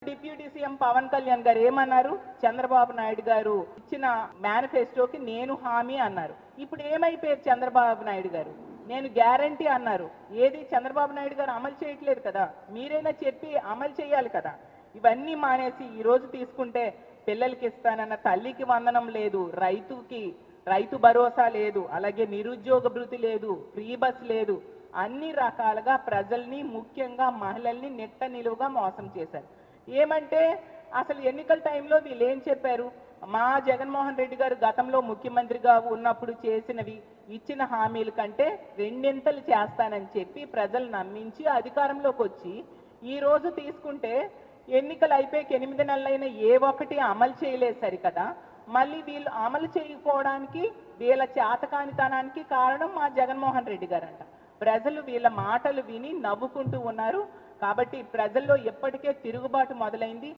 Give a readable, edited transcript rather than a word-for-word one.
Deputy CM Pawan Kalyan గారు ఏమన్నారు? చంద్రబాబు నాయుడు గారు ఇచ్చిన మేనిఫెస్టోకి నేను హామీ అన్నారు. ఇప్పుడు ఏమైపోయారు చంద్రబాబు నాయుడు గారు? నేను గ్యారంటీ అన్నారు. ఏది చంద్రబాబు నాయుడు గారు అమలు చేయట్లేదు కదా, మీరైనా చెప్పి అమలు చేయాలి కదా. ఇవన్నీ మానేసి ఈ రోజు తీసుకుంటే పిల్లలకి ఇస్తానన్న తల్లికి వందనం లేదు, రైతు భరోసా లేదు, అలాగే నిరుద్యోగ భృతి లేదు, ఫ్రీ బస్ లేదు. అన్ని రకాలుగా ప్రజల్ని ముఖ్యంగా మహిళల్ని నిట్ట నిలువుగా మోసం చేశారు. ఏమంటే అసలు ఎన్నికల టైంలో వీళ్ళు ఏం చెప్పారు? మా జగన్మోహన్ రెడ్డి గారు గతంలో ముఖ్యమంత్రిగా ఉన్నప్పుడు చేసినవి ఇచ్చిన హామీల కంటే రెండింతలు చేస్తానని చెప్పి ప్రజలు నమ్మించి అధికారంలోకి వచ్చి ఈ రోజు తీసుకుంటే ఎన్నికలు అయిపోయి 8 నెలలైన ఏ ఒక్కటి అమలు చేయలేదు సరికదా. మళ్ళీ వీళ్ళు అమలు చేయకపోవడానికి వీళ్ళ చేతకానితనానికి కారణం మా జగన్మోహన్ రెడ్డి గారంట. ప్రజలు వీళ్ళ మాటలు విని నవ్వుకుంటూ ఉన్నారు. కాబట్టి ప్రజల్లో ఎప్పటికే తిరుగుబాటు మొదలైంది.